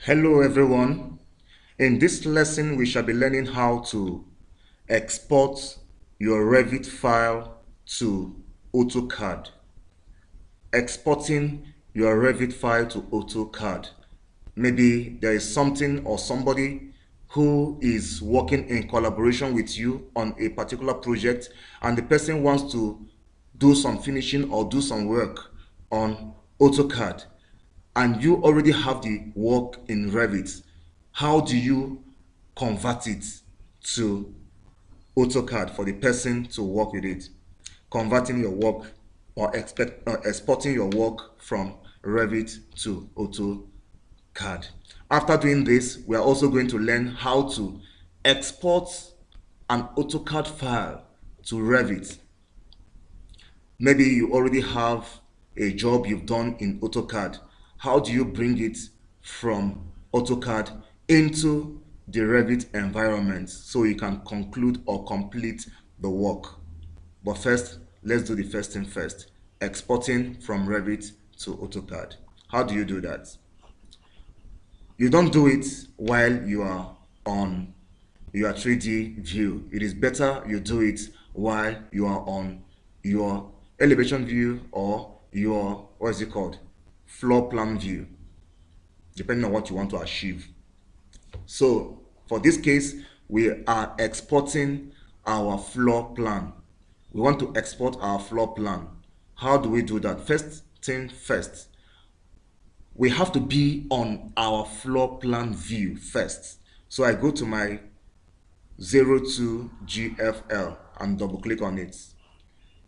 Hello everyone. In this lesson we shall be learning how to export your Revit file to AutoCAD. Exporting your Revit file to AutoCAD. Maybe there is something or somebody who is working in collaboration with you on a particular project, and the person wants to do some finishing or do some work on AutoCAD, and you already have the work in Revit. How do you convert it to AutoCAD for the person to work with it? Converting your work or exporting your work from Revit to AutoCAD. After doing this, we are also going to learn how to export an AutoCAD file to Revit. Maybe you already have a job you've done in AutoCAD. How do you bring it from AutoCAD into the Revit environment so you can conclude or complete the work? But first, let's do the first thing first. Exporting from Revit to AutoCAD. How do you do that? You don't do it while you are on your 3D view. It is better you do it while you are on your elevation view or your, what is it called, floor plan view, depending on what you want to achieve. So for this case, we are exporting our floor plan. We want to export our floor plan. How do we do that? First thing first, we have to be on our floor plan view first. So I go to my 02 GFL and double click on it.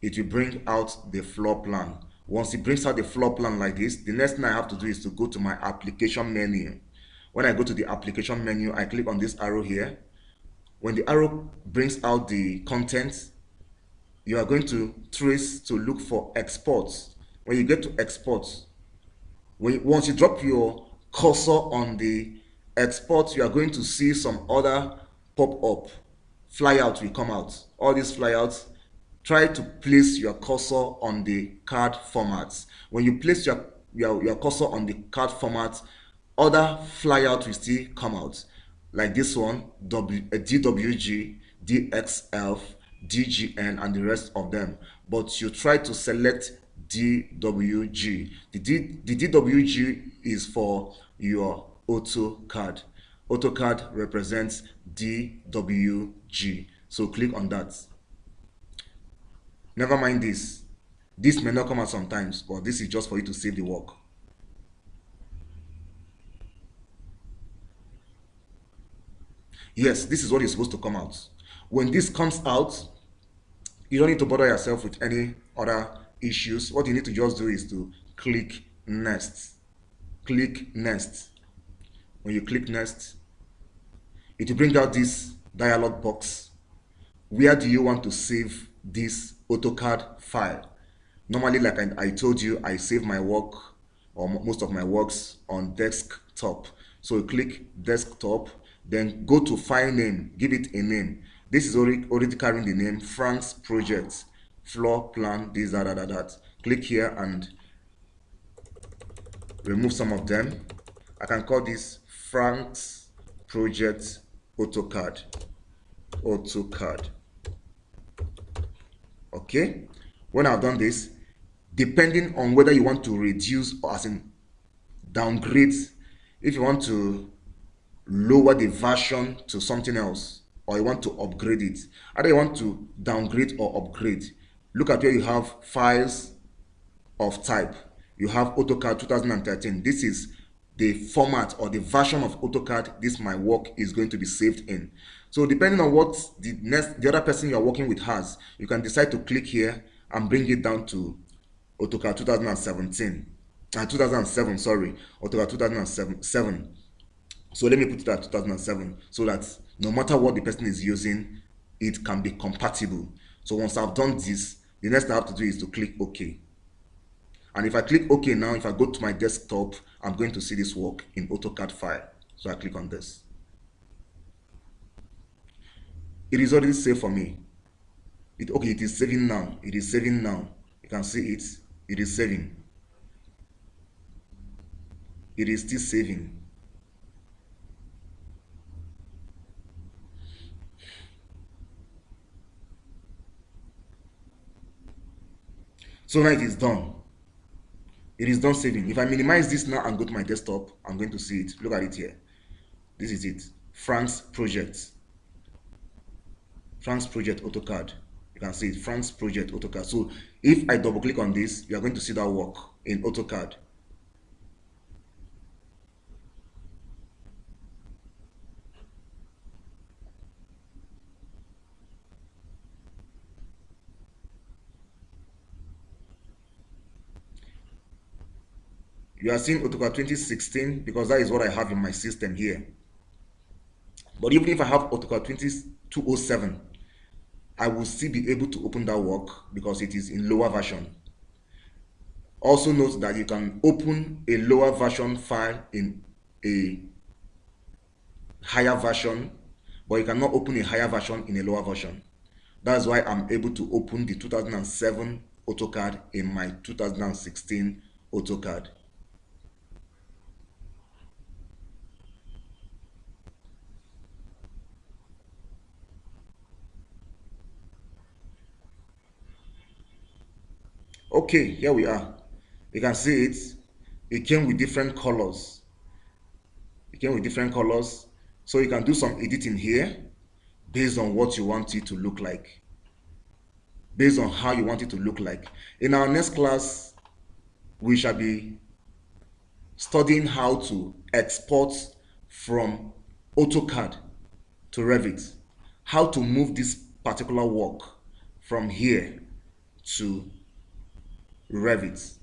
It will bring out the floor plan. Once it brings out the floor plan like this, the next thing I have to do is to go to my application menu. When I go to the application menu, I click on this arrow here. When the arrow brings out the contents, you are going to trace to look for exports. When you get to exports, once you drop your cursor on the export, you are going to see some other pop-up. Flyout will come out. All these flyouts, try to place your cursor on the card formats. When you place your cursor on the card format, other flyout will still come out, like this one, DWG, DXF, DGN, and the rest of them. But you try to select DWG. The DWG is for your AutoCAD. AutoCAD represents DWG. So click on that. Never mind this. This may not come out sometimes, but this is just for you to save the work. Yes, this is what is supposed to come out. When this comes out, you don't need to bother yourself with any other issues. What you need to just do is to click next. Click next. When you click next, it will bring out this dialog box. Where do you want to save this AutoCAD file? Normally, like I told you, I save my work or most of my works on desktop. So you click desktop, then go to file name, give it a name. This is already carrying the name Frank's project, floor plan, this, that. Click here and remove some of them. I can call this Frank's project AutoCAD. Okay, when I've done this, depending on whether you want to reduce or as in downgrade, if you want to lower the version to something else, or you want to upgrade it, either you want to downgrade or upgrade, look at where you have files of type. You have AutoCAD 2013. This is the format or the version of AutoCAD this my work is going to be saved in. So depending on what the other person you are working with has, you can decide to click here and bring it down to AutoCAD 2017. 2007, sorry, AutoCAD 2007. So let me put it at 2007 so that no matter what the person is using, it can be compatible. So once I've done this, the next thing I have to do is to click OK. And if I click OK now, if I go to my desktop, I'm going to see this work in AutoCAD file. So I click on this. It is already saved for me. Okay, it is saving now. It is saving now. You can see it. It is saving. It is still saving. So now it is done. It is done saving. If I minimize this now and go to my desktop, I'm going to see it. Look at it here. This is it. France project. France project AutoCAD. You can see it. France project AutoCAD. So if I double click on this, you are going to see that work in AutoCAD. You are seeing AutoCAD 2016 because that is what I have in my system here. But even if I have AutoCAD 207, I will still be able to open that work because it is in lower version. Also note that you can open a lower version file in a higher version, but you cannot open a higher version in a lower version. That's why I'm able to open the 2007 AutoCAD in my 2016 AutoCAD. Okay, here we are. You can see it. It came with different colors. It came with different colors. So you can do some editing here based on what you want it to look like. Based on how you want it to look like. In our next class, we shall be studying how to export from AutoCAD to Revit. How to move this particular work from here to Revit.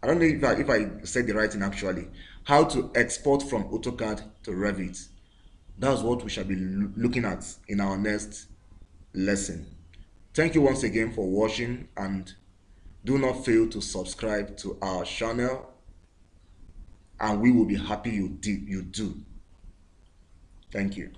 I don't know if I said the right thing actually. How to export from AutoCAD to Revit. That's what we shall be looking at in our next lesson. Thank you once again for watching, and do not fail to subscribe to our channel, and we will be happy you do. Thank you.